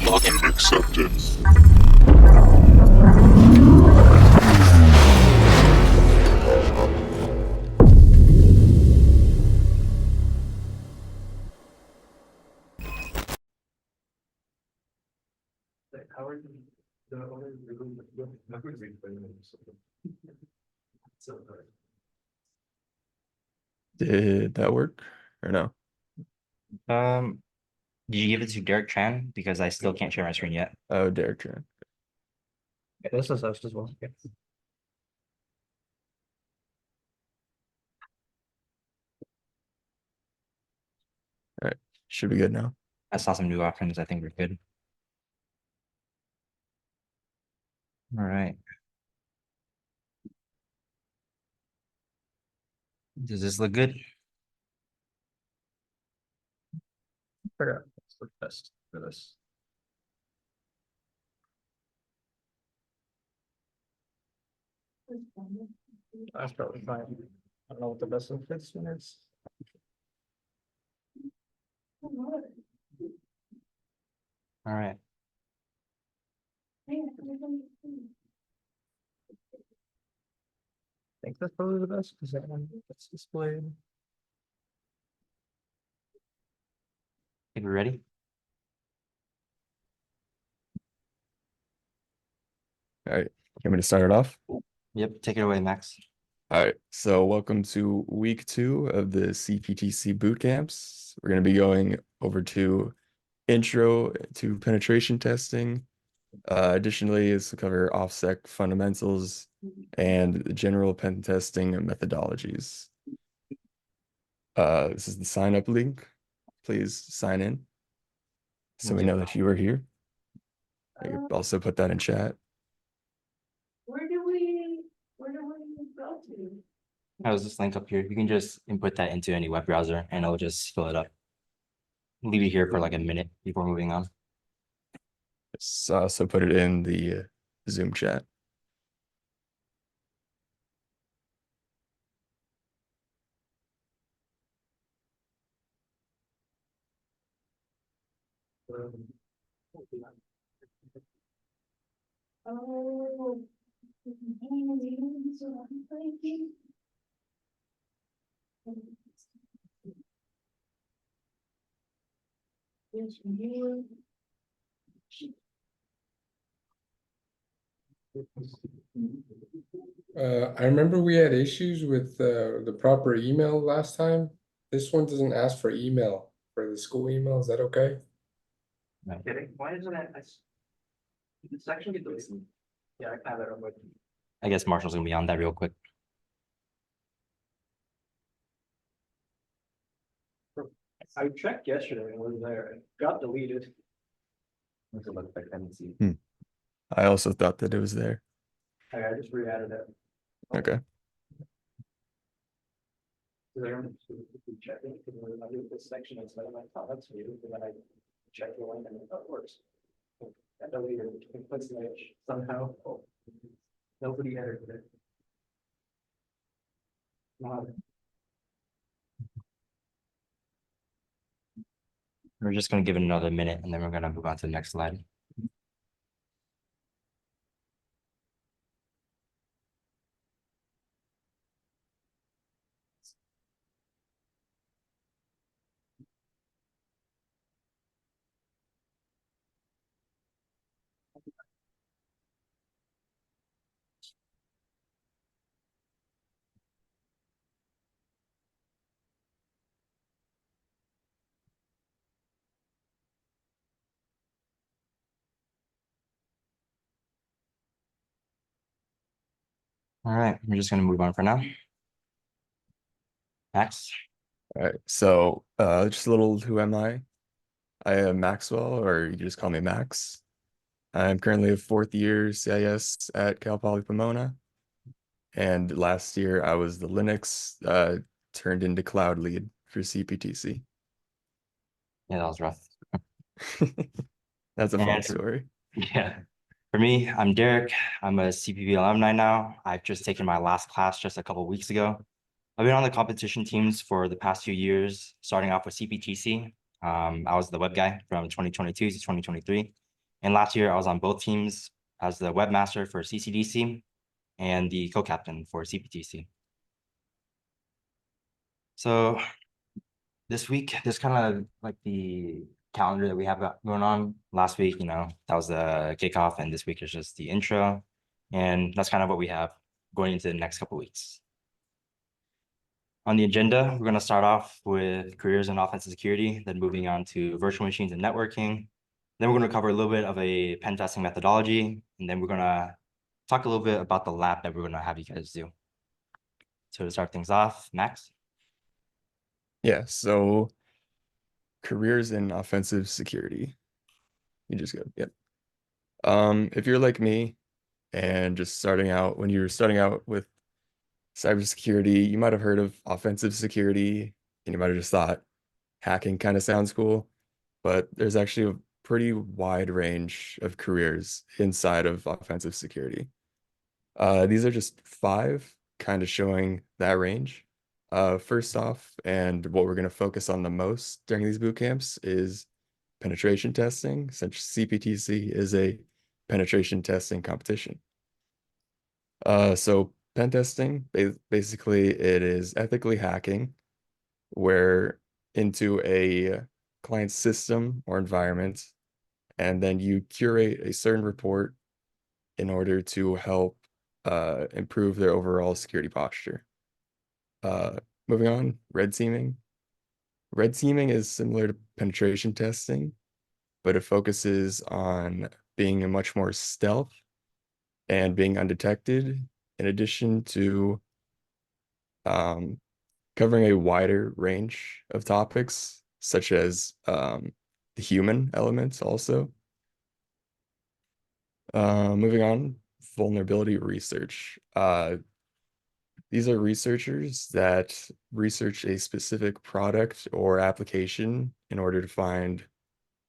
Login accepted. Did that work or no? Did you give it to Derek Tran? Because I still can't share my screen yet. Oh, Derek Tran. Yeah, this is us as well. Yeah. All right, should be good now. I saw some new options. I think we're good. All right. Does this look good? Figure out what's the best for this. That's probably fine. I don't know what the best of this one is. All right. I think that's probably the best because that one that's displayed. Think we're ready? All right, you want me to start it off? Yep. Take it away, Max. All right, so welcome to week 2 of the CPTC bootcamps. We're going to be going over to intro to penetration testing. Additionally, this will cover OffSec fundamentals and the general pen testing methodologies. This is the sign up link. Please sign in so we know that you are here. I could also put that in chat. Where do we go to? How's this link up here? You can just input that into any web browser and it'll just fill it up. Leave it here for like a minute before moving on. So put it in the Zoom chat. Oh. Yes, you. I remember we had issues with the proper email last time. This one doesn't ask for email for the school email. Is that okay? Kidding? Why isn't that? It's actually get the yeah, I have it on my. I guess Marshall's gonna be on that real quick. I checked yesterday and it was there. It got deleted. I also thought that it was there. I just re-added it. Okay. Check it because when I do this section, it's like, oh, that's weird. And then I check the link and it works. I deleted it. It puts the edge somehow. Oh, nobody edited it. Wow. We're just gonna give it another minute and then we're gonna move on to the next slide. All right, we're just gonna move on for now. Max. All right. So just a little who am I? I am Maxwell, or you can just call me Max. I'm currently a 4th year CIS at Cal Poly Pomona. And last year I was the Linux turned into cloud lead for CPTC. Yeah, that was rough. That's a fun And- story. Yeah. For me, I'm Derek. I'm a CPP alumni now. I've just taken my last class just a couple of weeks ago. I've been on the competition teams for the past few years, starting off with CPTC. I was the web guy from 2022 to 2023. And last year I was on both teams as the webmaster for CCDC and the co-captain for CPTC. So this week, there's kind of like the calendar that we have going on. Last week, that was the kickoff, and this week is just the intro. And that's kind of what we have going into the next couple of weeks. On the agenda, we're going to start off with careers in offensive security, then moving on to virtual machines and networking. Then we're going to cover a little bit of a pen testing methodology, and then we're going to talk a little bit about the lab that we're going to have you guys do. So to start things off, Max? Yeah, so careers in offensive security. You just go, yep. If you're like me and just starting out, when you're starting out with cybersecurity, you might have heard of offensive security and you might have just thought hacking kind of sounds cool, but there's actually a pretty wide range of careers inside of offensive security. These are just 5 kind of showing that range. First off, and what we're going to focus on the most during these boot camps is penetration testing, since CPTC is a penetration testing competition. So pen testing, basically it is ethically hacking where into a client system or environment, and then you curate a certain report in order to help improve their overall security posture. Moving on, red teaming. Red teaming is similar to penetration testing, but it focuses on being a much more stealth and being undetected, in addition to covering a wider range of topics, such as the human elements also. Moving on, vulnerability research. These are researchers that research a specific product or application in order to find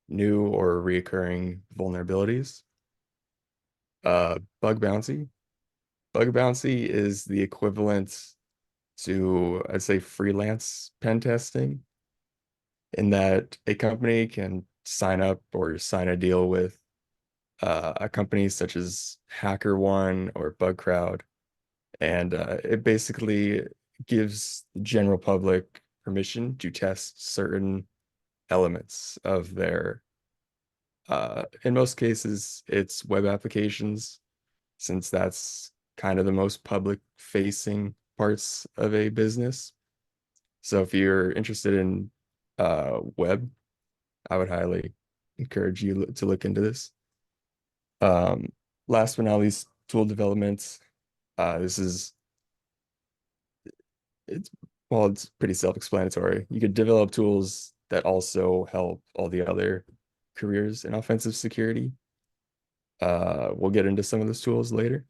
new or recurring vulnerabilities. Bug bounty. Bug bounty is the equivalent to, I'd say, freelance pen testing, in that a company can sign up or sign a deal with a company such as HackerOne or BugCrowd, and it basically gives the general public permission to test certain elements of their, in most cases, it's web applications, since that's kind of the most public facing parts of a business. So if you're interested in web, I would highly encourage you to look into this. Last but not least, tool development. This is it's pretty self-explanatory. You could develop tools that also help all the other careers in offensive security. We'll get into some of those tools later.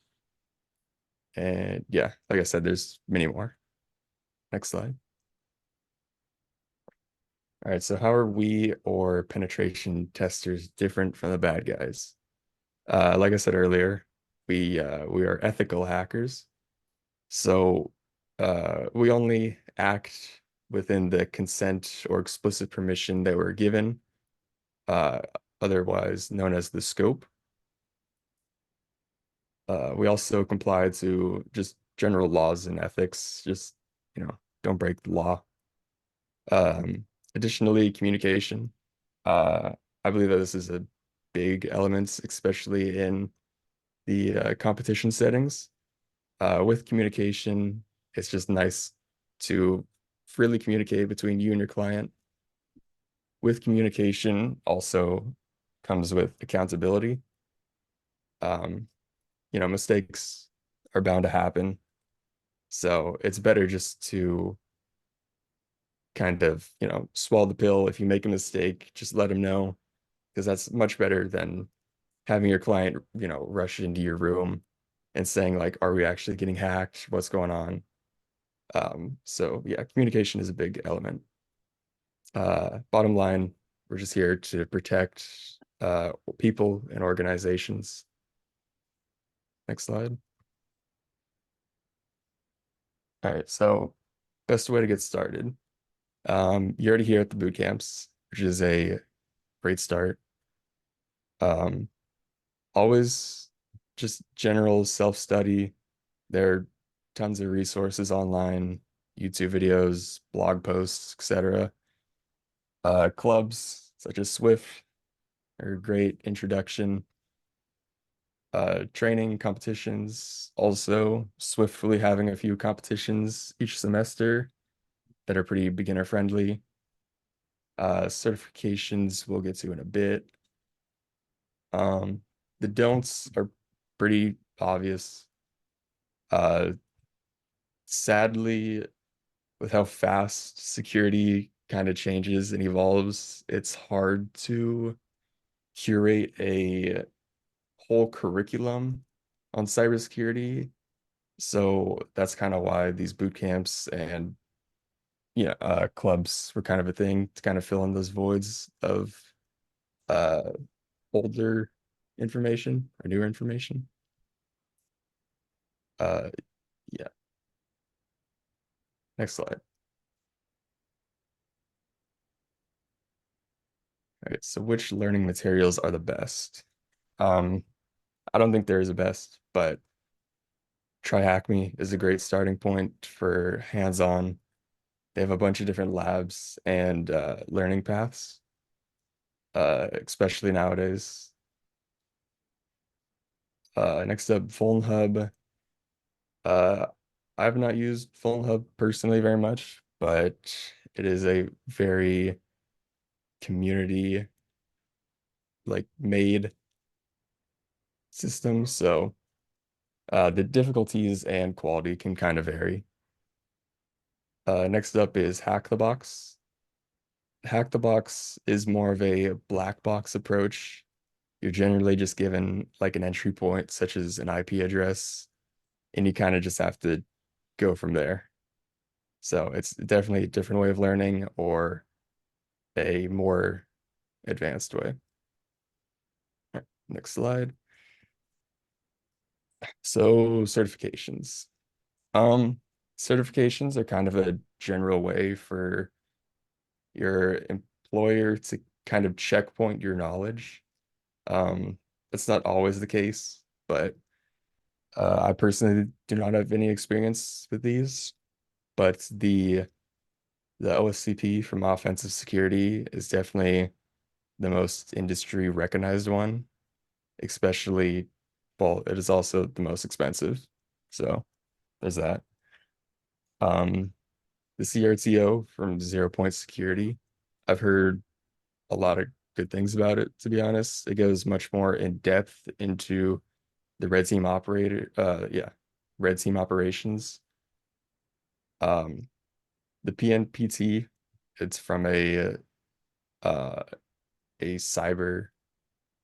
And yeah, like I said, there's many more. Next slide. All right, so how are we or penetration testers different from the bad guys? Like I said earlier, we are ethical hackers. So we only act within the consent or explicit permission that we're given, otherwise known as the scope. We also comply to just general laws and ethics, just, don't break the law. Additionally, communication. I believe that this is a big element, especially in the competition settings. With communication, it's just nice to freely communicate between you and your client. With communication also comes with accountability. Mistakes are bound to happen. So it's better just to kind of, swallow the pill. If you make a mistake, just let them know, because that's much better than having your client, rush into your room and saying like, are we actually getting hacked? What's going on? So yeah, communication is a big element. Bottom line, we're just here to protect people and organizations. Next slide. All right, so best way to get started. You're already here at the boot camps, which is a great start. Always just general self-study. There are tons of resources online, YouTube videos, blog posts, etc. Clubs such as Swift are a great introduction. Training competitions, also swiftly having a few competitions each semester that are pretty beginner friendly. Certifications we'll get to in a bit. The don'ts are pretty obvious. Sadly, with how fast security kind of changes and evolves, it's hard to curate a whole curriculum on cybersecurity. So that's kind of why these boot camps and clubs were kind of a thing to kind of fill in those voids of uh, older information or newer information. Uh, yeah. Next slide. All right, so which learning materials are the best? Um, I don't think there is a best, but TryHackMe is a great starting point for hands-on. They have a bunch of different labs and learning paths, especially nowadays. Next up, VulnHub. Uh, I have not used VulnHub personally very much, but it is a very community like made system, so the difficulties and quality can kind of vary. Next up is Hack the Box. Hack the Box is more of a black box approach. You're generally just given like an entry point, such as an IP address, and you kind of just have to go from there. So it's definitely a different way of learning or a more advanced way. All right, next slide. So certifications. Um, Certifications are kind of a general way for your employer to kind of checkpoint your knowledge. That's not always the case, but I personally do not have any experience with these. But the OSCP from Offensive Security is definitely the most industry recognized one, especially, well, it is also the most expensive. So there's that. Um, the CRTO from Zero Point Security, I've heard a lot of good things about it, to be honest. It goes much more in depth into the red team operations. Um, the PNPT, it's from uh a cyber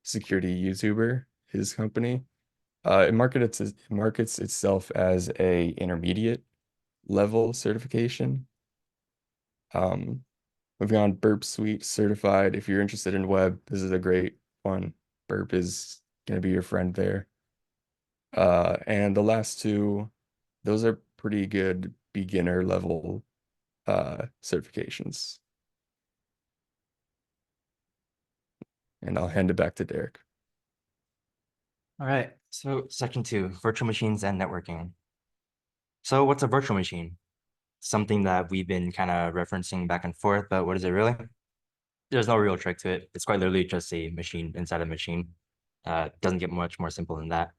security YouTuber, his company. It markets itself as a intermediate level certification. Um, Moving on, Burp Suite certified. If you're interested in web, this is a great one. Burp is going to be your friend there. And the last two, those are pretty good beginner level certifications. And I'll hand it back to Derek. All right, so section 2, virtual machines and networking. So what's a virtual machine? Something that we've been kind of referencing back and forth, but what is it really? There's no real trick to it. It's quite literally just a machine inside a machine. Doesn't get much more simple than that.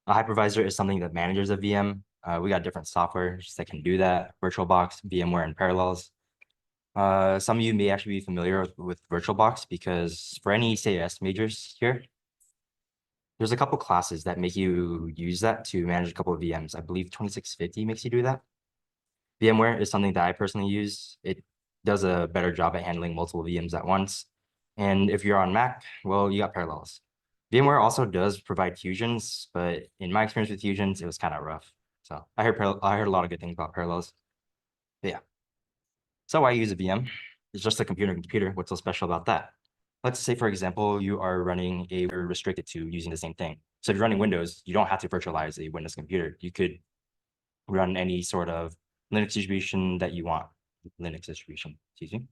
A hypervisor is something that manages a VM. We got different softwares that can do that: VirtualBox, VMware, and Parallels. Some of you may actually be familiar with VirtualBox because for any CAS majors here, there's a couple classes that make you use that to manage a couple of VMs. I believe 2650 makes you do that. VMware is something that I personally use. It does a better job at handling multiple VMs at once. And if you're on Mac, well, you got Parallels. VMware also does provide fusions, but in my experience with fusions, it was kind of rough. So I heard a lot of good things about Parallels. But yeah. So why use a VM? It's just a computer. What's so special about that? Let's say, for example, you are running we're restricted to using the same thing. So if you're running Windows, you don't have to virtualize a Windows computer. You could run any sort of Linux distribution that you want. Linux distribution, excuse me.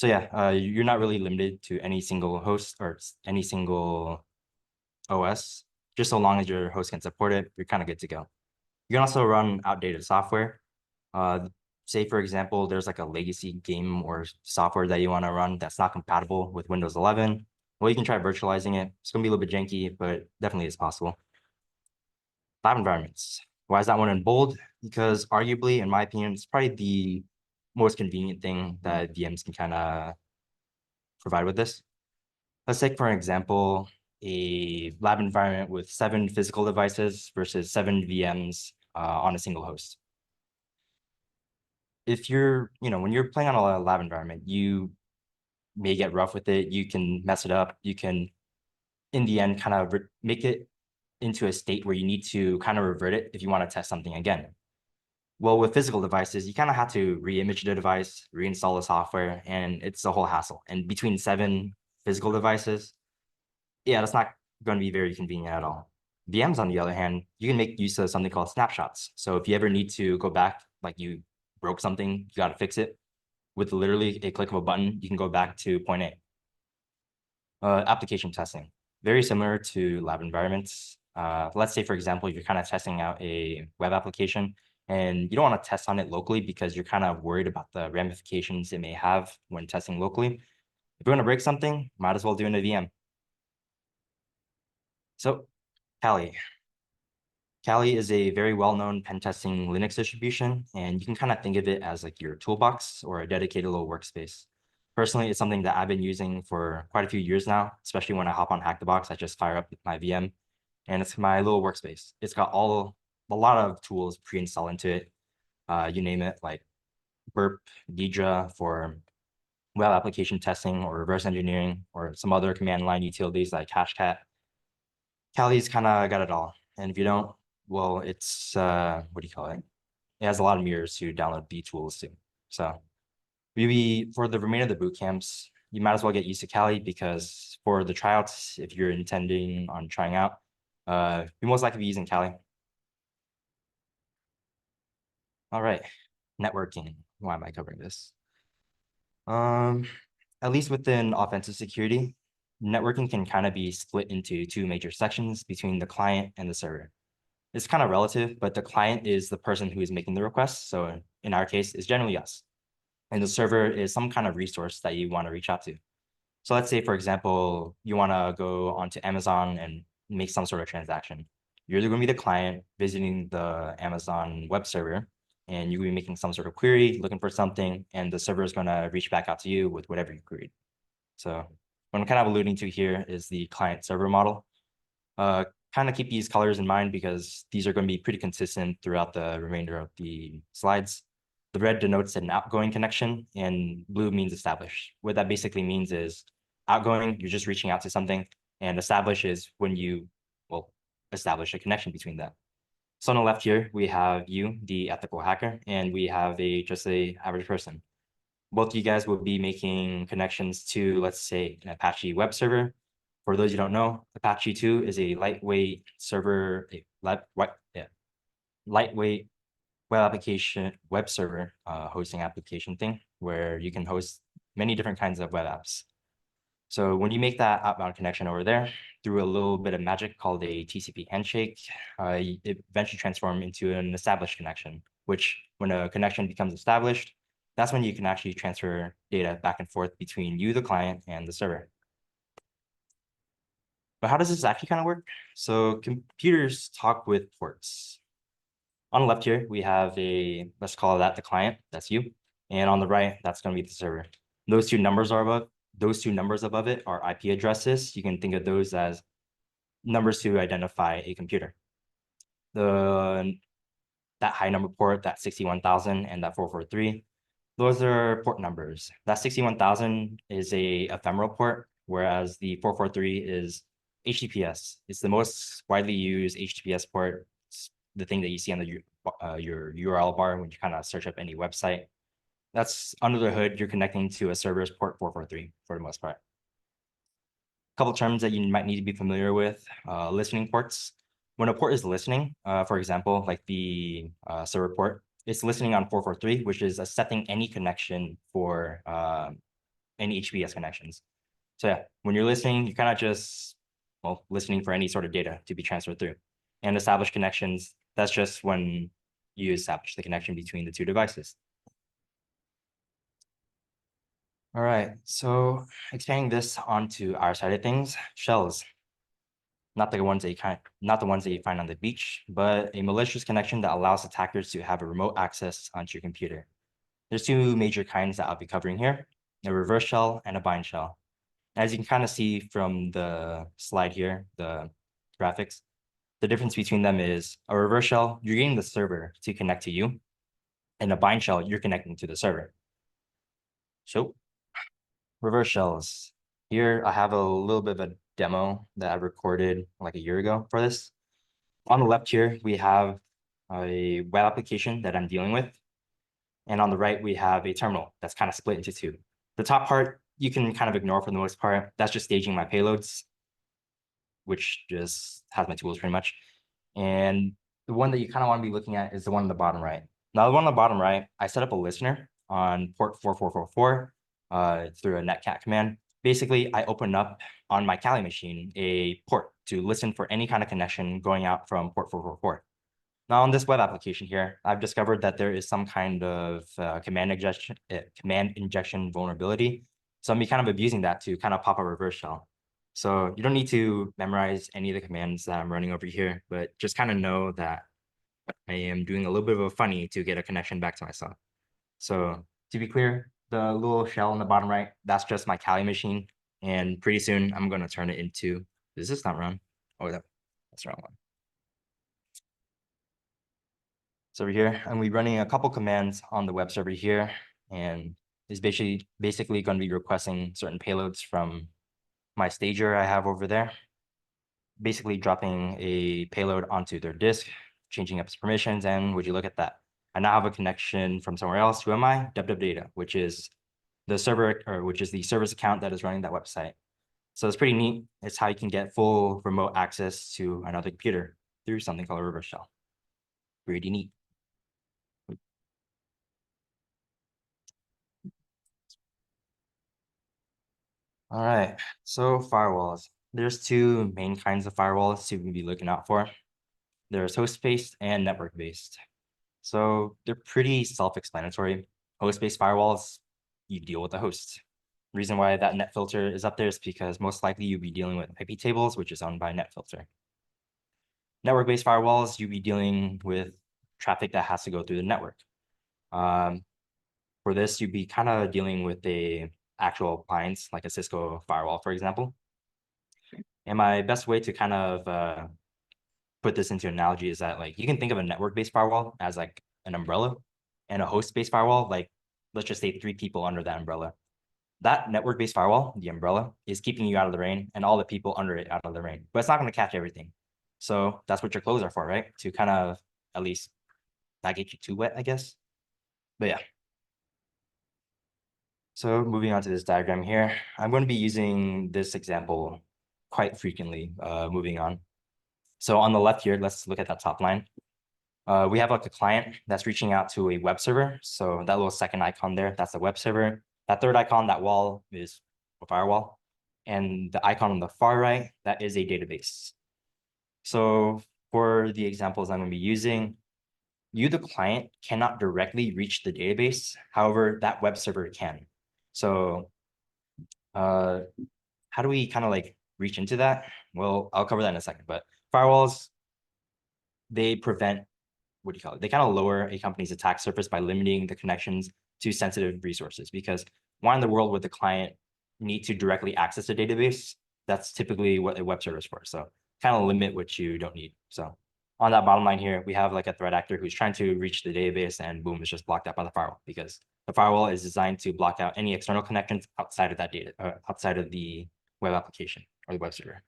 So yeah, you're not really limited to any single host or any single OS. Just so long as your host can support it, you're kind of good to go. You can also run outdated software. Say, for example, there's like a legacy game or software that you want to run that's not compatible with Windows 11. Well, you can try virtualizing it. It's going to be a little bit janky, but definitely is possible. Lab environments. Why is that one in bold? Because arguably, in my opinion, it's probably the most convenient thing that VMs can kind of provide with this. Let's take, for example, a lab environment with 7 physical devices versus 7 VMs on a single host. If you're, when you're playing on a lab environment, you may get rough with it. You can mess it up. You can, in the end, kind of make it into a state where you need to kind of revert it if you want to test something again. Well, with physical devices, you kind of have to re-image the device, reinstall the software, and it's a whole hassle. And between 7 physical devices, yeah, that's not going to be very convenient at all. VMs, on the other hand, you can make use of something called snapshots. So if you ever need to go back, like you broke something, you got to fix it. With literally a click of a button, you can go back to point A. Application testing, very similar to lab environments. Let's say, for example, you're kind of testing out a web application and you don't want to test on it locally because you're kind of worried about the ramifications it may have when testing locally. If you're going to break something, might as well do it in a VM. So Kali. Kali is a very well-known pen testing Linux distribution, and you can kind of think of it as like your toolbox or a dedicated little workspace. Personally, it's something that I've been using for quite a few years now, especially when I hop on Hack the Box, I just fire up my VM, and it's my little workspace. It's got a lot of tools pre-installed into it. You name it, like Burp, Ghidra for web application testing or reverse engineering, or some other command line utilities like Hashcat. Kali's kind of got it all. And if you don't, well, it's, what do you call it? It has a lot of mirrors to download B tools too. So maybe for the remainder of the boot camps, you might as well get used to Kali, because for the tryouts, if you're intending on trying out, you most likely be using Kali. All right, networking. Why am I covering this? At least within offensive security, networking can kind of be split into 2 major sections between the client and the server. It's kind of relative, but the client is the person who is making the request. So in our case, it's generally us. And the server is some kind of resource that you want to reach out to. So let's say, for example, you want to go onto Amazon and make some sort of transaction. You're going to be the client visiting the Amazon web server, and you're going to be making some sort of query, looking for something, and the server is going to reach back out to you with whatever you queried. So what I'm kind of alluding to here is the client server model. Kind of keep these colors in mind because these are going to be pretty consistent throughout the remainder of the slides. The red denotes an outgoing connection and blue means established. What that basically means is outgoing, you're just reaching out to something, and establish is when you, well, establish a connection between them. So on the left here, we have you, the ethical hacker, and we have just a average person. Both of you guys will be making connections to, let's say, an Apache web server. For those you don't know, Apache 2 is a lightweight server, lightweight web server hosting application thing where you can host many different kinds of web apps. So when you make that outbound connection over there through a little bit of magic called a TCP handshake, it eventually transforms into an established connection, which when a connection becomes established, that's when you can actually transfer data back and forth between you, the client, and the server. But how does this actually kind of work? So computers talk with ports. On the left here, we have let's call that the client, that's you. And on the right, that's going to be the server. Those two numbers above it are IP addresses. You can think of those as numbers to identify a computer. That high number port, that 61,000 and that 443, those are port numbers. That 61,000 is a ephemeral port, whereas the 443 is HTTPS. It's the most widely used HTTPS port. It's the thing that you see on your URL bar when you kind of search up any website. That's under the hood, you're connecting to a server's port 443 for the most part. A couple terms that you might need to be familiar with, listening ports. When a port is listening, for example, like the server port, it's listening on 443, which is accepting any connection for any HTTPS connections. So yeah, when you're listening, you're kind of just, well, listening for any sort of data to be transferred through. And establish connections, that's just when you establish the connection between the two devices. All right, so expanding this onto our side of things, shells. Not the ones that you find on the beach, but a malicious connection that allows attackers to have a remote access onto your computer. There's two major kinds that I'll be covering here, a reverse shell and a bind shell. As you can kind of see from the slide here, the graphics, the difference between them is a reverse shell, you're getting the server to connect to you, and a bind shell, you're connecting to the server. So reverse shells. Here I have a little bit of a demo that I recorded like a year ago for this. On the left here, we have a web application that I'm dealing with. And on the right, we have a terminal that's kind of split into two. The top part, you can kind of ignore for the most part. That's just staging my payloads, which just has my tools pretty much. And the one that you kind of want to be looking at is the one on the bottom right. Now, the one on the bottom right, I set up a listener on port 4444 through a netcat command. Basically, I open up on my Kali machine a port to listen for any kind of connection going out from port 444. Now, on this web application here, I've discovered that there is some kind of command injection vulnerability. So I'm kind of abusing that to kind of pop a reverse shell. So you don't need to memorize any of the commands that I'm running over here, but just kind of know that I am doing a little bit of a funny to get a connection back to myself. So to be clear, the little shell on the bottom right, that's just my Kali machine. And pretty soon I'm going to turn it into, does this not run? Oh, that's the wrong one. So over here, I'm be running a couple commands on the web server here, and it's basically going to be requesting certain payloads from my stager I have over there. Basically dropping a payload onto their disk, changing up its permissions, and would you look at that? I now have a connection from somewhere else. Who am I? www.data, which is the server, or which is the service account that is running that website. So it's pretty neat. It's how you can get full remote access to another computer through something called a reverse shell. Pretty neat. All right, so firewalls. There's two main kinds of firewalls to be looking out for. There's host-based and network-based. So they're pretty self-explanatory. Host-based firewalls, you deal with the host. The reason why that net filter is up there is because most likely you'll be dealing with IP tables, which is owned by netfilter. Network-based firewalls, you'll be dealing with traffic that has to go through the network. For this, you'd be kind of dealing with a actual appliance, like a Cisco firewall, for example. And my best way to kind of put this into an analogy is that, like, you can think of a network-based firewall as like an umbrella, and a host-based firewall, like, let's just say 3 people under that umbrella. That network-based firewall, the umbrella, is keeping you out of the rain and all the people under it out of the rain, but it's not going to catch everything. So that's what your clothes are for, right? To kind of at least not get you too wet, I guess. But yeah. So moving on to this diagram here, I'm going to be using this example quite frequently, moving on. So on the left here, let's look at that top line. We have like a client that's reaching out to a web server. So that little second icon there, that's the web server. That third icon, that wall, is a firewall. And the icon on the far right, that is a database. So for the examples I'm going to be using, you, the client, cannot directly reach the database. However, that web server can. So how do we kind of like reach into that? Well, I'll cover that in a second, but firewalls, they prevent, what do you call it? They kind of lower a company's attack surface by limiting the connections to sensitive resources, because why in the world would the client need to directly access a database? That's typically what a web server is for. So kind of limit what you don't need. So on that bottom line here, we have like a threat actor who's trying to reach the database, and boom, it's just blocked out by the firewall, because the firewall is designed to block out any external connections outside of that data, outside of the web application or the web server.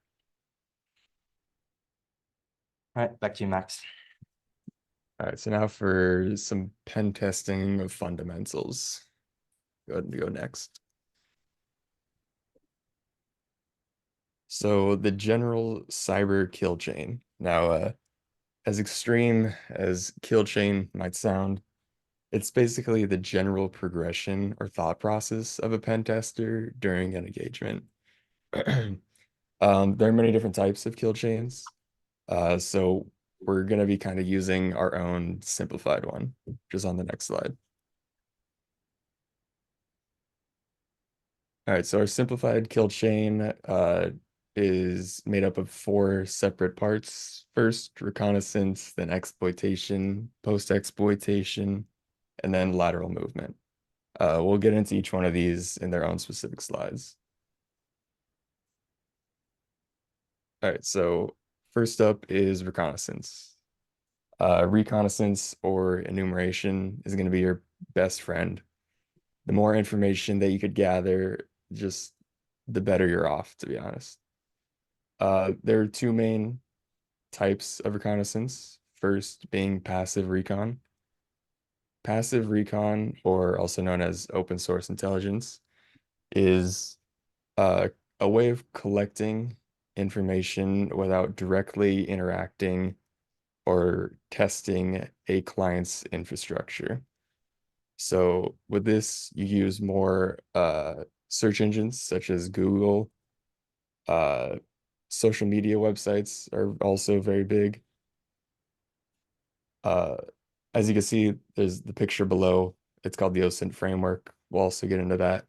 All right, back to you, Max. All right, so now for some pen testing of fundamentals. Go ahead and go next. So the general cyber kill chain. Now, as extreme as kill chain might sound, It's basically the general progression or thought process of a pen tester during an engagement. There are many different types of kill chains. So we're going to be kind of using our own simplified one, just on the next slide. All right, so our simplified kill chain is made up of 4 separate parts. First, reconnaissance, then exploitation, post-exploitation, and then lateral movement. We'll get into each one of these in their own specific slides. All right, so first up is reconnaissance. Reconnaissance or enumeration is going to be your best friend. The more information that you could gather, just the better you're off, to be honest. There are 2 main types of reconnaissance. First being passive recon. Passive recon, or also known as open source intelligence, is a way of collecting information without directly interacting or testing a client's infrastructure. So with this, you use more search engines such as Google. Social media websites are also very big. As you can see, there's the picture below. It's called the OSINT framework. We'll also get into that.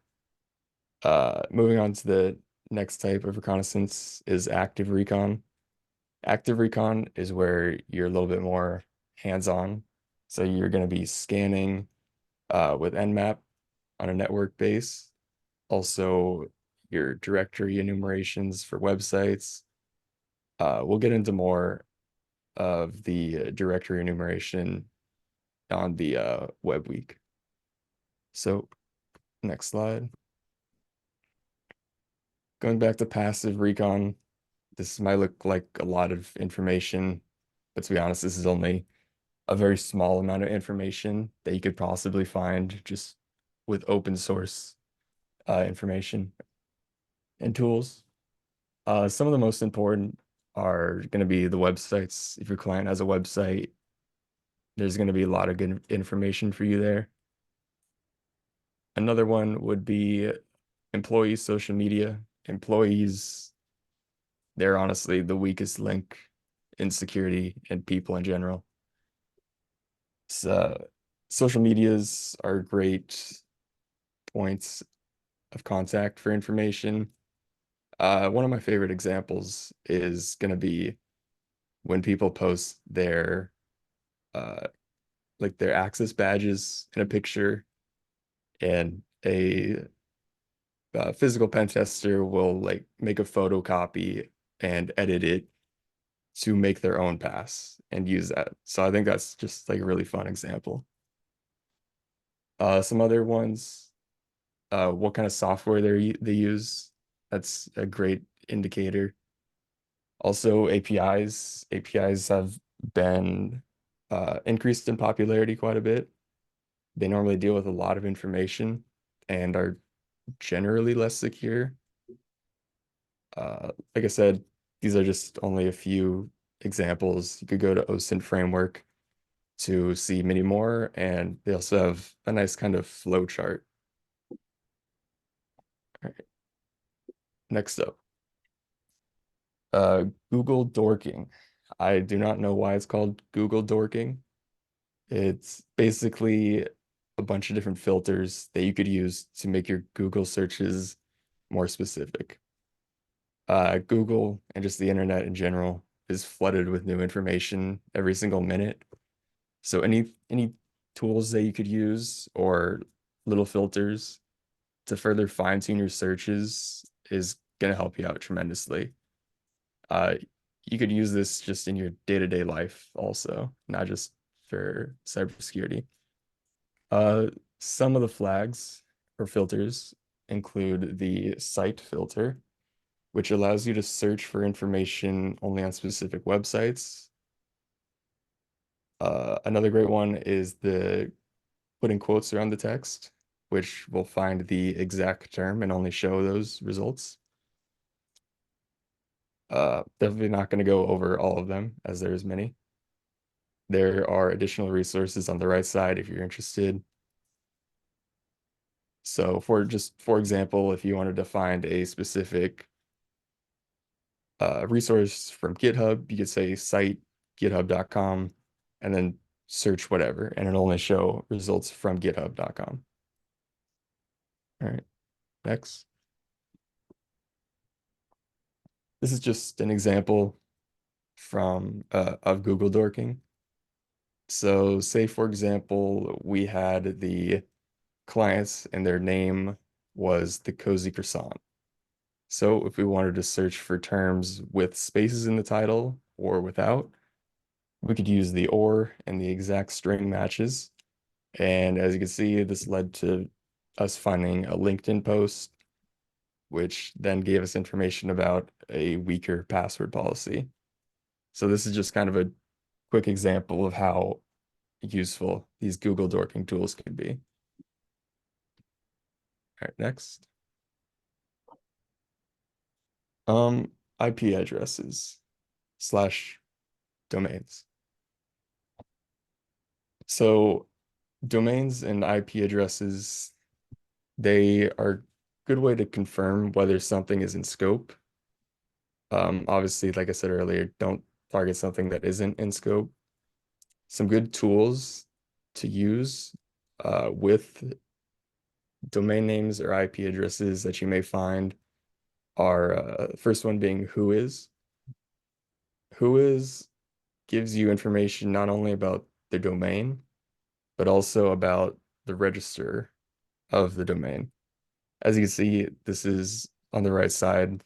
Moving on to the next type of reconnaissance is active recon. Active recon is where you're a little bit more hands-on. So you're going to be scanning with Nmap on a network base. Also, your directory enumerations for websites. We'll get into more of the directory enumeration on the web week. So next slide. Going back to passive recon, this might look like a lot of information, but to be honest, this is only a very small amount of information that you could possibly find just with open source information and tools. Some of the most important are going to be the websites. If your client has a website, there's going to be a lot of good information for you there. Another one would be employee social media. Employees, they're honestly the weakest link in security and people in general. So, social medias are great points of contact for information. One of my favorite examples is going to be when people post their like their access badges in a picture, and a physical pen tester will like make a photocopy and edit it to make their own pass and use that. So I think that's just like a really fun example. Some other ones, what kind of software they use. That's a great indicator. Also, APIs. APIs have been increased in popularity quite a bit. They normally deal with a lot of information and are generally less secure. Like I said, these are just only a few examples. You could go to OSINT framework to see many more, and they also have a nice kind of flow chart. All right. Next up, Google dorking. I do not know why it's called Google dorking. It's basically a bunch of different filters that you could use to make your Google searches more specific. Google and just the internet in general is flooded with new information every single minute. So any tools that you could use or little filters to further fine-tune your searches is going to help you out tremendously. You could use this just in your day-to-day life also, not just for cybersecurity. Some of the flags or filters include the site filter, which allows you to search for information only on specific websites. Another great one is the putting quotes around the text, which will find the exact term and only show those results. Definitely not going to go over all of them as there's many. There are additional resources on the right side if you're interested. So for example, if you wanted to find a specific resource from GitHub, you could say cite github.com and then search whatever, and it'll only show results from github.com. All right, next. This is just an example from of Google dorking. So say, for example, we had the clients and their name was the Cozy Croissant. So if we wanted to search for terms with spaces in the title or without, we could use the or and the exact string matches. And as you can see, this led to us finding a LinkedIn post, which then gave us information about a weaker password policy. So this is just kind of a quick example of how useful these Google dorking tools can be. All right, next. IP addresses slash domains. So domains and IP addresses, they are a good way to confirm whether something is in scope. Obviously, like I said earlier, don't target something that isn't in scope. Some good tools to use with domain names or IP addresses that you may find are first one being Whois. Whois gives you information not only about the domain, but also about the register of the domain. As you can see, this is on the right side.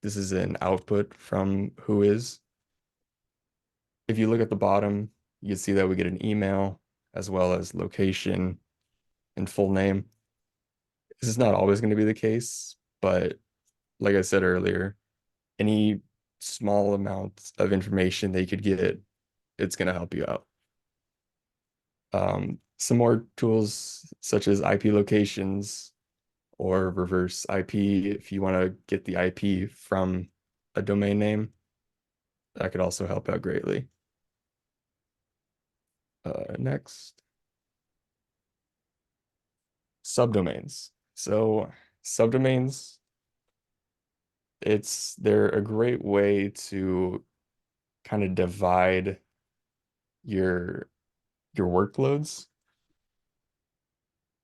This is an output from Whois. If you look at the bottom, you can see that we get an email as well as location and full name. This is not always going to be the case, but like I said earlier, any small amount of information they could get, it's going to help you out. Some more tools such as IP locations or reverse IP, if you want to get the IP from a domain name, that could also help out greatly. Next, subdomains. So subdomains, they're a great way to kind of divide your workloads,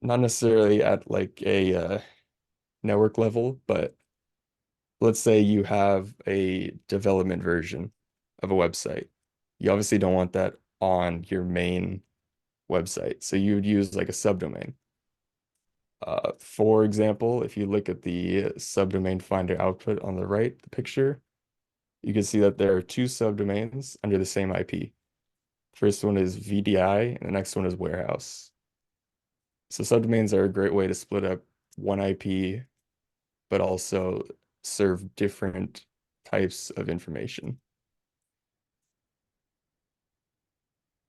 not necessarily at like a network level, but let's say you have a development version of a website. You obviously don't want that on your main website, so you would use like a subdomain. For example, if you look at the subdomain finder output on the right, the picture, you can see that there are two subdomains under the same IP. First one is VDI, and the next one is warehouse. So subdomains are a great way to split up one IP, but also serve different types of information.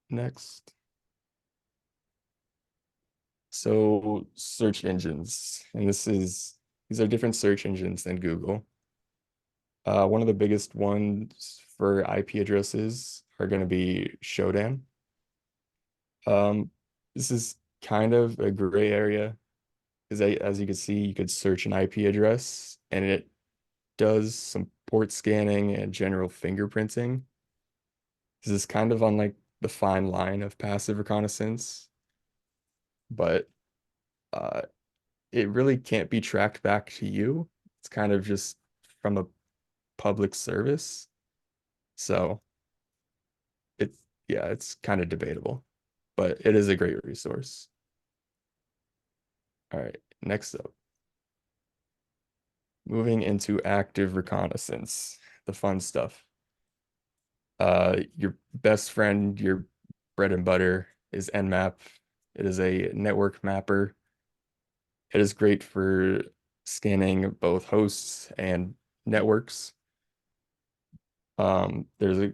Next. So search engines, and these are different search engines than Google. One of the biggest ones for IP addresses are going to be Shodan. This is kind of a gray area because as you can see, you could search an IP address and it does some port scanning and general fingerprinting. This is kind of on like the fine line of passive reconnaissance, but uh, it really can't be tracked back to you. It's kind of just from a public service. So it's kind of debatable, but it is a great resource. All right, next up. Moving into active reconnaissance, the fun stuff. Your best friend, your bread and butter is Nmap. It is a network mapper. It is great for scanning both hosts and networks. There's a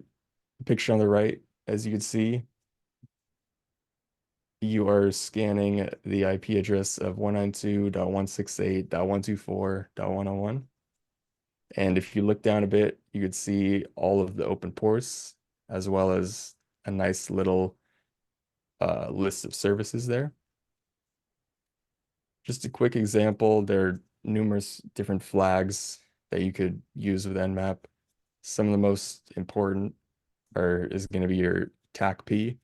picture on the right, as you can see. You are scanning the IP address of 192.168.124.101. And if you look down a bit, you could see all of the open ports as well as a nice little list of services there. Just a quick example, there are numerous different flags that you could use with Nmap. Some of the most important is going to be your TACP,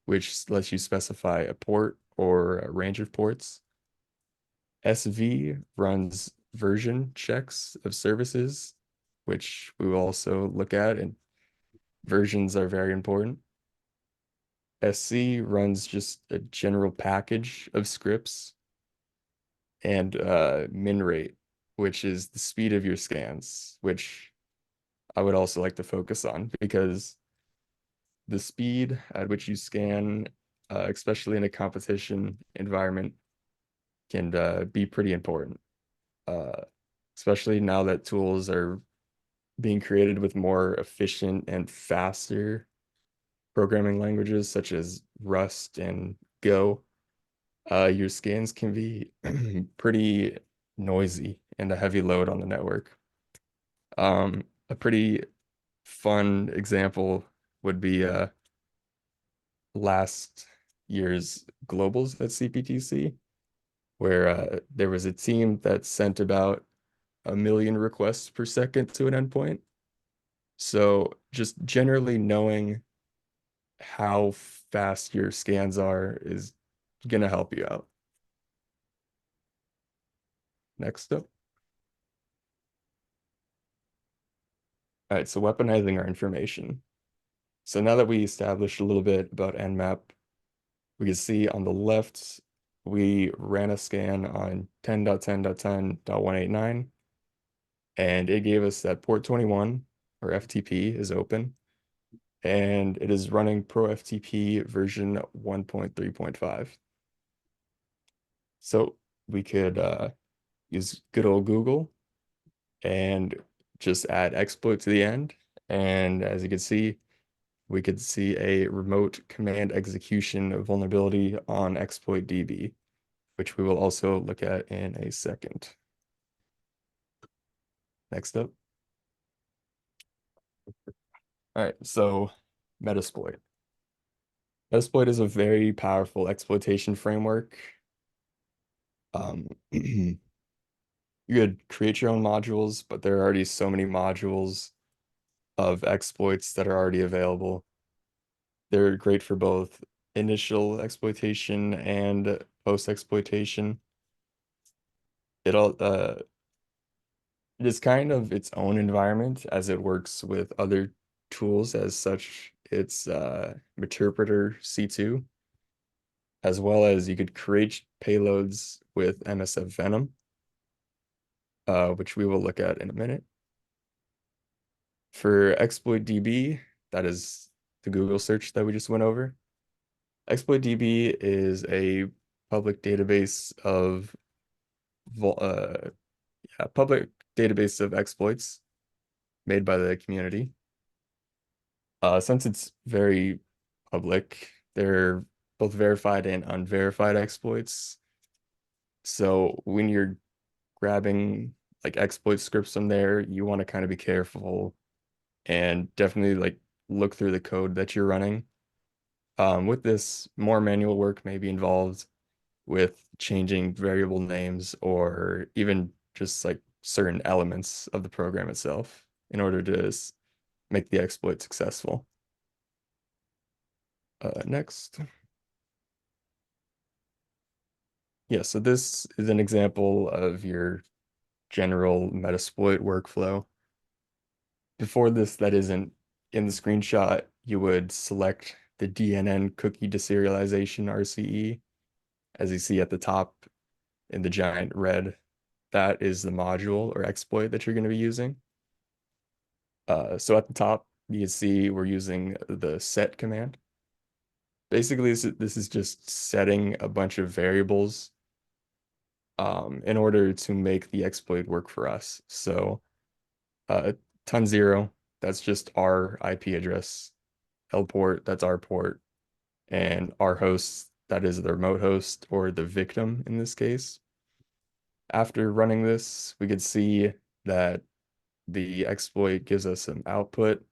which lets you specify a port or a range of ports. SV runs version checks of services, which we will also look at, and versions are very important. SC runs just a general package of scripts, and min rate, which is the speed of your scans, which I would also like to focus on because the speed at which you scan, especially in a competition environment, can be pretty important, especially now that tools are being created with more efficient and faster programming languages such as Rust and Go. Your scans can be pretty noisy and a heavy load on the network. A pretty fun example would be last year's globals at CPTC, where there was a team that sent about 1 million requests per second to an endpoint. So just generally knowing how fast your scans are is going to help you out. Next up. All right, so weaponizing our information. So now that we established a little bit about Nmap, we can see on the left, we ran a scan on 10.10.10.189, and it gave us that port 21, or FTP, is open, and it is running Pro FTP version 1.3.5. So we could use good old Google and just add exploit to the end. And as you can see, we could see a remote command execution vulnerability on exploit DB, which we will also look at in a second. Next up. All right, so Metasploit. Metasploit is a very powerful exploitation framework. You could create your own modules, but there are already so many modules of exploits that are already available. They're great for both initial exploitation and post-exploitation. It is kind of its own environment as it works with other tools as such. It's Meterpreter C2, as well as you could create payloads with MSF Venom, which we will look at in a minute. For exploit DB, that is the Google search that we just went over. Exploit DB is a public database of exploits made by the community. Since it's very public, they're both verified and unverified exploits. So when you're grabbing like exploit scripts from there, you want to kind of be careful and definitely like look through the code that you're running. With this, more manual work may be involved with changing variable names or even just like certain elements of the program itself in order to make the exploit successful. Next. Yeah, so this is an example of your general Metasploit workflow. Before this, that isn't in the screenshot, you would select the DNN cookie deserialization RCE. As you see at the top in the giant red, that is the module or exploit that you're going to be using. So at the top, you can see we're using the set command. Basically, this is just setting a bunch of variables in order to make the exploit work for us. So ton 0, that's just our IP address. L port, that's our port. And our host, that is the remote host or the victim in this case. After running this, we could see that the exploit gives us some output.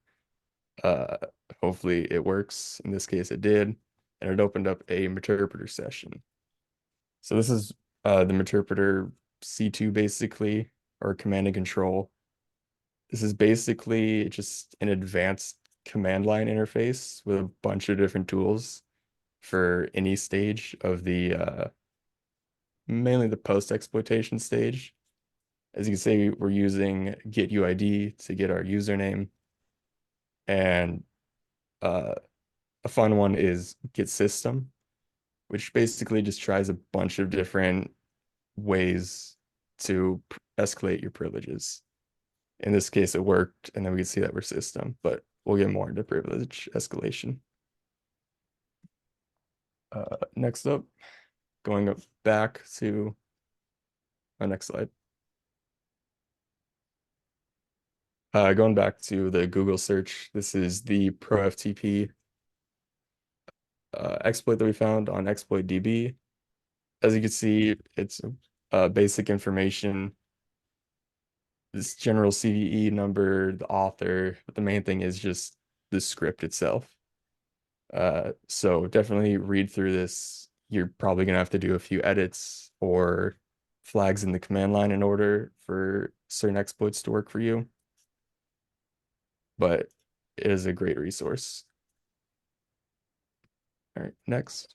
hopefully it works. In this case, it did, and it opened up a interpreter session. So this is the interpreter C2 basically, or command and control. This is basically just an advanced command line interface with a bunch of different tools for any stage of the mainly the post-exploitation stage. As you can see, we're using get UID to get our username. And a fun one is get system, which basically just tries a bunch of different ways to escalate your privileges. In this case, it worked, and then we can see that we're system, but we'll get more into privilege escalation. Next up, going up back to our next slide. Going back to the Google search, this is the ProFTP exploit that we found on exploit.db. As you can see, it's basic information, this general CVE number, the author, but the main thing is just the script itself. So definitely read through this. You're probably gonna have to do a few edits or flags in the command line in order for certain exploits to work for you. But it is a great resource. All right, next.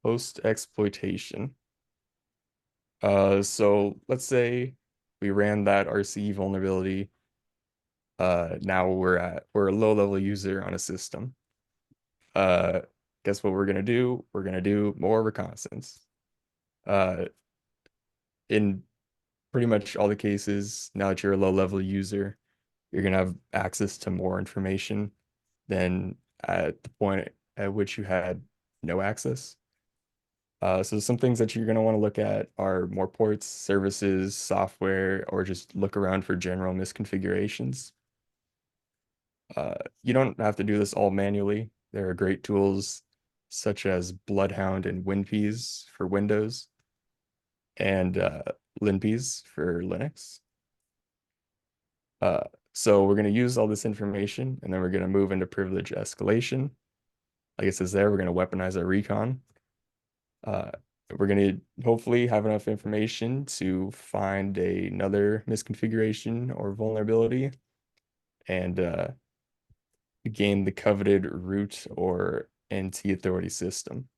Post-exploitation. So let's say we ran that RCE vulnerability. Now we're a low-level user on a system. Guess what we're gonna do? We're gonna do more reconnaissance. In pretty much all the cases, now that you're a low-level user, you're gonna have access to more information than at the point at which you had no access. So some things that you're going to want to look at are more ports, services, software, or just look around for general misconfigurations. You don't have to do this all manually. There are great tools such as Bloodhound and WinPeas for Windows and LinPeas for Linux. So we're going to use all this information, and then we're going to move into privilege escalation. Like it says there, we're going to weaponize our recon. We're going to hopefully have enough information to find another misconfiguration or vulnerability and gain the coveted root or NT authority system.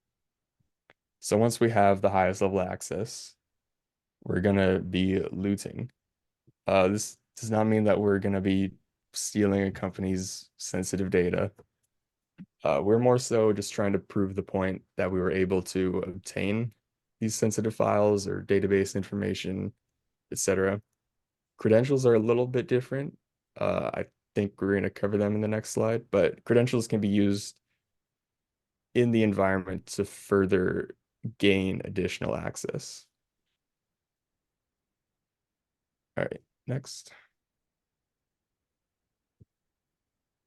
So once we have the highest level access, we're going to be looting. This does not mean that we're going to be stealing a company's sensitive data. We're more so just trying to prove the point that we were able to obtain these sensitive files or database information, etc. Credentials are a little bit different. I think we're going to cover them in the next slide, but credentials can be used in the environment to further gain additional access. All right, next.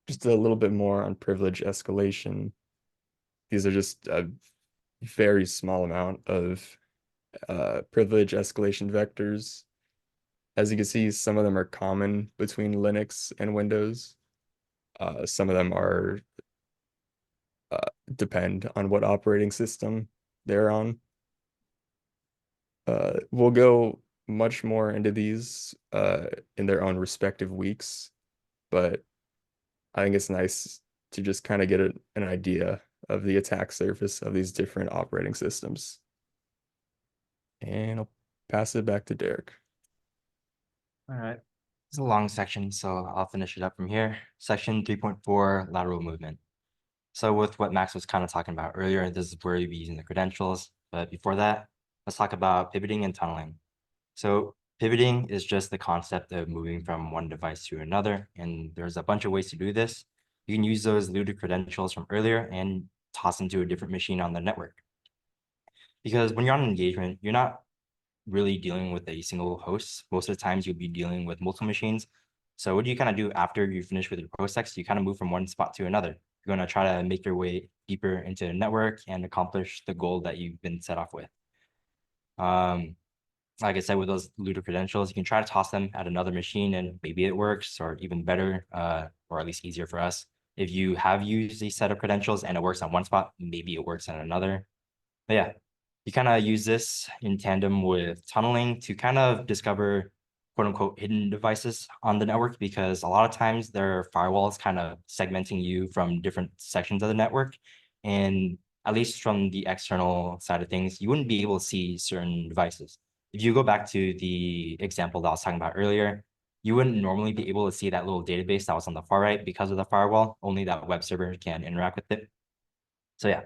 Just a little bit more on privilege escalation. These are just a very small amount of privilege escalation vectors. As you can see, some of them are common between Linux and Windows. Some of them are depend on what operating system they're on. We'll go much more into these in their own respective weeks, but I think it's nice to just kind of get an idea of the attack surface of these different operating systems. And I'll pass it back to Derek. All right. It's a long section, so I'll finish it up from here. Section 3.4, lateral movement. So with what Max was kind of talking about earlier, this is where you'll be using the credentials. But before that, let's talk about pivoting and tunneling. So pivoting is just the concept of moving from one device to another. And there's a bunch of ways to do this. You can use those looted credentials from earlier and toss them to a different machine on the network. Because when you're on an engagement, you're not really dealing with a single host. Most of the times you'll be dealing with multiple machines. So what do you kind of do after you finish with your post-ex? You kind of move from one spot to another. You're going to try to make your way deeper into the network and accomplish the goal that you've been set off with. like I said, with those looter credentials, you can try to toss them at another machine and maybe it works, or even better, or at least easier for us. If you have used a set of credentials and it works on one spot, maybe it works on another. But yeah, you kind of use this in tandem with tunneling to kind of discover quote unquote hidden devices on the network, because a lot of times there are firewalls kind of segmenting you from different sections of the network. And at least from the external side of things, you wouldn't be able to see certain devices. If you go back to the example that I was talking about earlier, you wouldn't normally be able to see that little database that was on the far right because of the firewall. Only that web server can interact with it. So yeah.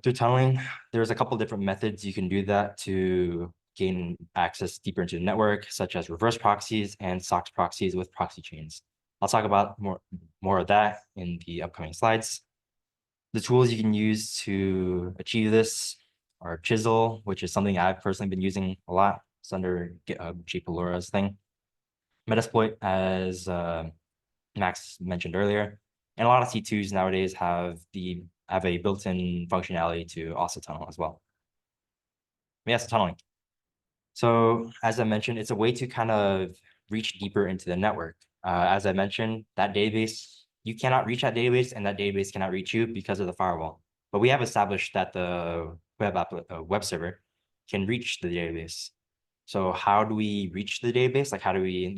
Through tunneling, there's a couple different methods you can do that to gain access deeper into the network, such as reverse proxies and SOX proxies with proxy chains. I'll talk about more of that in the upcoming slides. The tools you can use to achieve this are Chisel, which is something I've personally been using a lot. It's under GitHub, JPalora's thing. Metasploit, as Max mentioned earlier, and a lot of C2s nowadays have a built-in functionality to also tunnel as well. Yes, tunneling. So as I mentioned, it's a way to kind of reach deeper into the network. As I mentioned, that database, you cannot reach that database, and that database cannot reach you because of the firewall. But we have established that the web server can reach the database. So how do we reach the database? Like, how do we,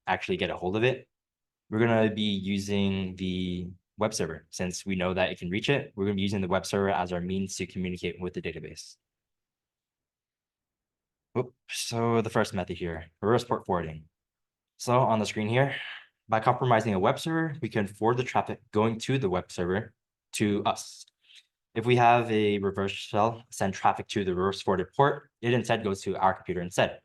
actually get a hold of it? We're going to be using the web server. Since we know that it can reach it, we're going to be using the web server as our means to communicate with the database. So the first method here, reverse port forwarding. So on the screen here, by compromising a web server, we can forward the traffic going to the web server to us. If we have a reverse shell send traffic to the reverse forwarded port, it instead goes to our computer instead.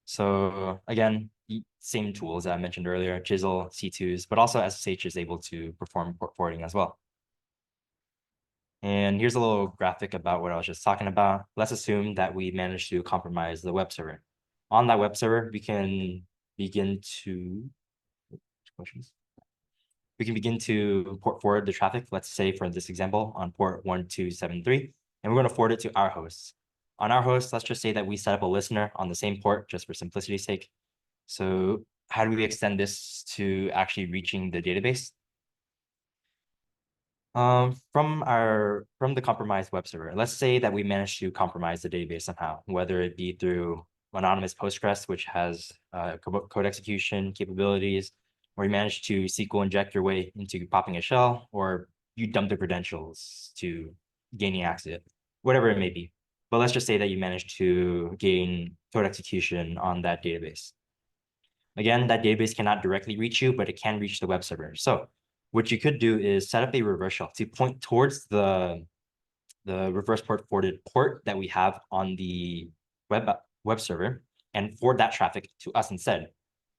So again, same tools that I mentioned earlier, Chisel, C2s, but also SSH is able to perform port forwarding as well. And here's a little graphic about what I was just talking about. Let's assume that we managed to compromise the web server. On that web server, we can begin to port forward the traffic, let's say for this example, on port 1273, and we're going to forward it to our hosts. On our host, let's just say that we set up a listener on the same port just for simplicity's sake. So how do we extend this to actually reaching the database? From the compromised web server, let's say that we managed to compromise the database somehow, whether it be through anonymous Postgres, which has code execution capabilities, or you managed to SQL inject your way into popping a shell, or you dump the credentials to gaining access, whatever it may be. But let's just say that you managed to gain code execution on that database. Again, that database cannot directly reach you, but it can reach the web server. So what you could do is set up a reverse shell to point towards the reverse port forwarded port that we have on the web server and forward that traffic to us instead.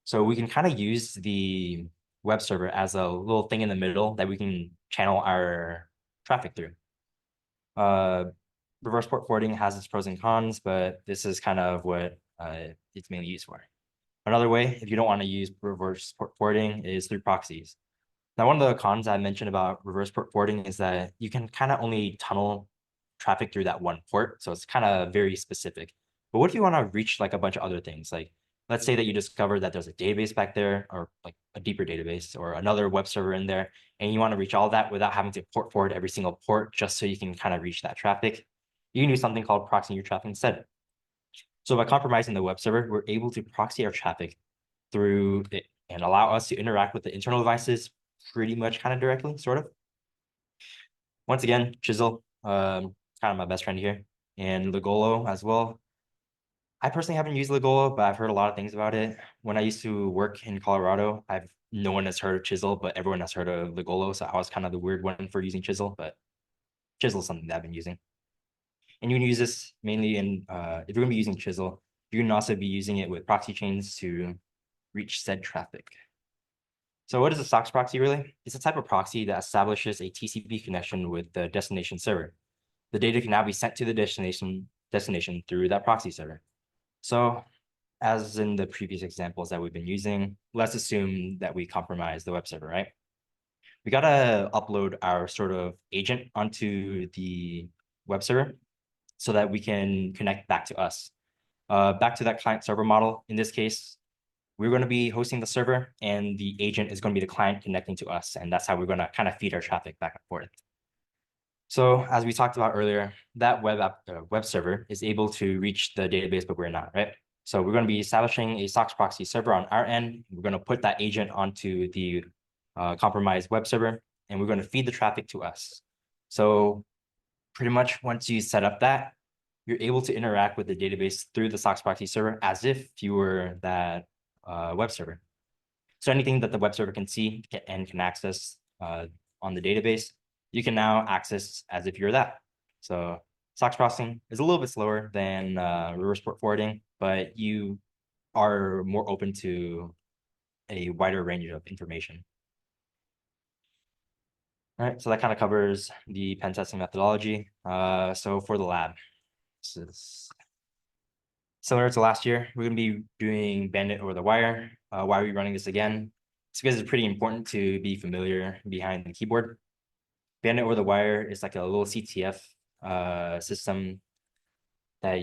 So we can kind of use the web server as a little thing in the middle that we can channel our traffic through. Reverse port forwarding has its pros and cons, but this is kind of what it's mainly used for. Another way, if you don't want to use reverse port forwarding, is through proxies. Now, one of the cons I mentioned about reverse port forwarding is that you can kind of only tunnel traffic through that one port. So it's kind of very specific. But what if you want to reach like a bunch of other things? Like, let's say that you discover that there's a database back there, or like a deeper database, or another web server in there, and you want to reach all that without having to port forward every single port just so you can kind of reach that traffic. You can use something called proxying your traffic instead. So by compromising the web server, we're able to proxy our traffic through it and allow us to interact with the internal devices pretty much kind of directly, sort of. Once again, Chisel, kind of my best friend here, and Legolo as well. I personally haven't used Legolo, but I've heard a lot of things about it. When I used to work in Colorado, no one has heard of Chisel, but everyone has heard of Legolo, so I was kind of the weird one for using Chisel, but Chisel is something that I've been using. And you can use this mainly in, if you're going to be using Chisel, you can also be using it with proxy chains to reach said traffic. So what is a SOX proxy really? It's a type of proxy that establishes a TCP connection with the destination server. The data can now be sent to the destination through that proxy server. So as in the previous examples that we've been using, let's assume that we compromise the web server, right? We got to upload our sort of agent onto the web server. so that we can connect back to us. Back to that client server model. In this case, we're going to be hosting the server and the agent is going to be the client connecting to us. And that's how we're going to kind of feed our traffic back and forth. So as we talked about earlier, that web server is able to reach the database, but we're not, right? So we're going to be establishing a SOX proxy server on our end. We're going to put that agent onto the compromised web server, and we're going to feed the traffic to us. So pretty much once you set up that, you're able to interact with the database through the SOX proxy server as if you were that web server. So anything that the web server can see and can access on the database, you can now access as if you're that. So SOX processing is a little bit slower than reverse port forwarding, but you are more open to a wider range of information. All right, so that kind of covers the pen testing methodology. So for the lab, this is similar to last year. We're going to be doing Bandit over the wire. Why are we running this again? It's because it's pretty important to be familiar behind the keyboard. Bandit over the wire is like a little CTF system that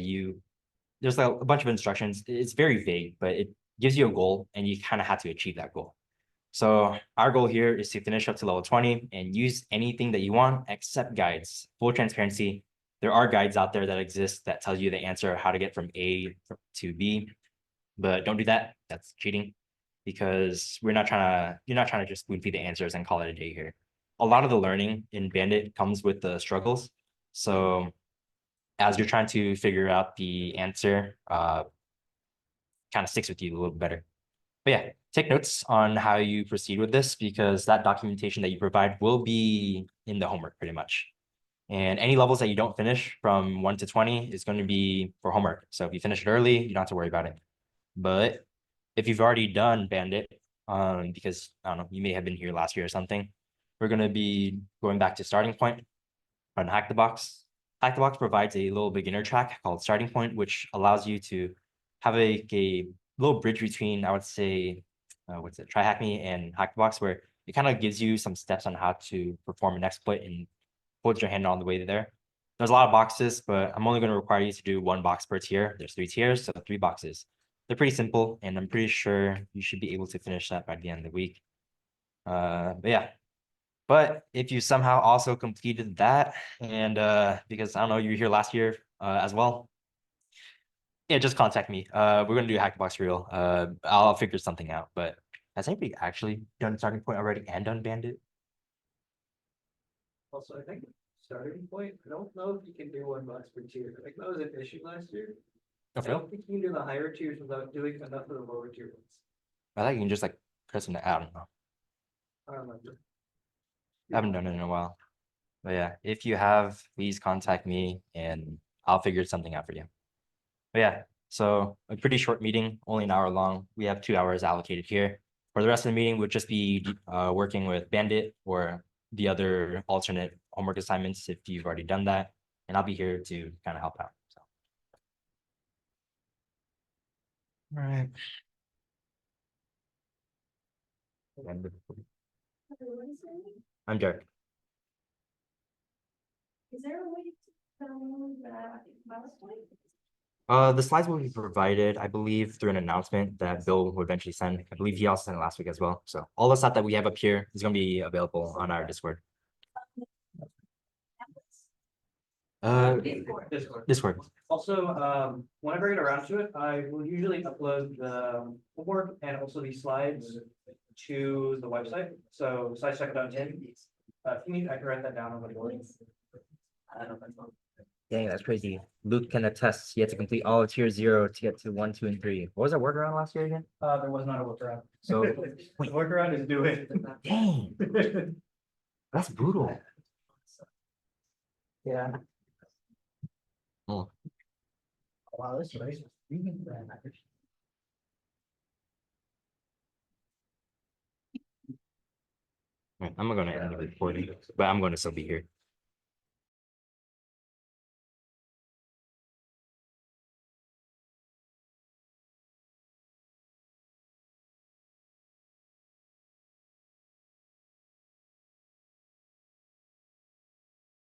there's like a bunch of instructions. It's very vague, but it gives you a goal and you kind of have to achieve that goal. So our goal here is to finish up to level 20 and use anything that you want except guides. Full transparency. There are guides out there that exist that tell you the answer how to get from A to B, but don't do that. That's cheating because you're not trying to just spoon feed the answers and call it a day here. A lot of the learning in Bandit comes with the struggles. So as you're trying to figure out the answer, kind of sticks with you a little bit better. But yeah, take notes on how you proceed with this because that documentation that you provide will be in the homework pretty much. And any levels that you don't finish from 1 to 20 is going to be for homework. So if you finish it early, you don't have to worry about it. But if you've already done Bandit, because I don't know, you may have been here last year or something, we're going to be going back to starting point on Hack the Box. Hack the Box provides a little beginner track called Starting Point, which allows you to have a little bridge between, I would say, Try Hack Me and Hack the Box, where it kind of gives you some steps on how to perform an exploit and holds your hand on the way there. There's a lot of boxes, but I'm only going to require you to do 1 box per tier. There's 3 tiers, so 3 boxes. They're pretty simple, and I'm pretty sure you should be able to finish that by the end of the week. But yeah. But if you somehow also completed that, and because I don't know, you were here last year as well, yeah, just contact me. We're gonna do a Hack the Box reel. I'll figure something out. But has anybody actually done Starting Point already and done Bandit? Also, I think starting point, I don't know if you can do 1 box per tier. I think that was an issue last year. I don't think you can do the higher tiers without doing enough of the lower tier ones. I think you can just like press an I don't know. I don't remember. I haven't done it in a while. But yeah, if you have, please contact me and I'll figure something out for you. But yeah, so a pretty short meeting, only an hour long. We have 2 hours allocated here. For the rest of the meeting, we'll just be working with Bandit or the other alternate homework assignments if you've already done that. And I'll be here to kind of help out. So. All right. I'm Derek. Is there a way to download that PowerPoint? The slides will be provided, I believe, through an announcement that Bill will eventually send. I believe he also sent it last week as well. So all the stuff that we have up here is going to be available on our Discord. Discord. Also, whenever I get around to it, I will usually upload the homework and also these slides to the website. So slidecheck.in. If you need, I can write that down on the board. Dang, that's crazy. Luke can attest. He had to complete all of tier 0 to get to 1, 2, and 3. What was our workaround last year again? There was not a workaround. So The workaround is do it. dang, that's brutal. Yeah. Oh. Wow, this race was freaking bad. Right, I'm going to end the recording, but I'm going to still be here.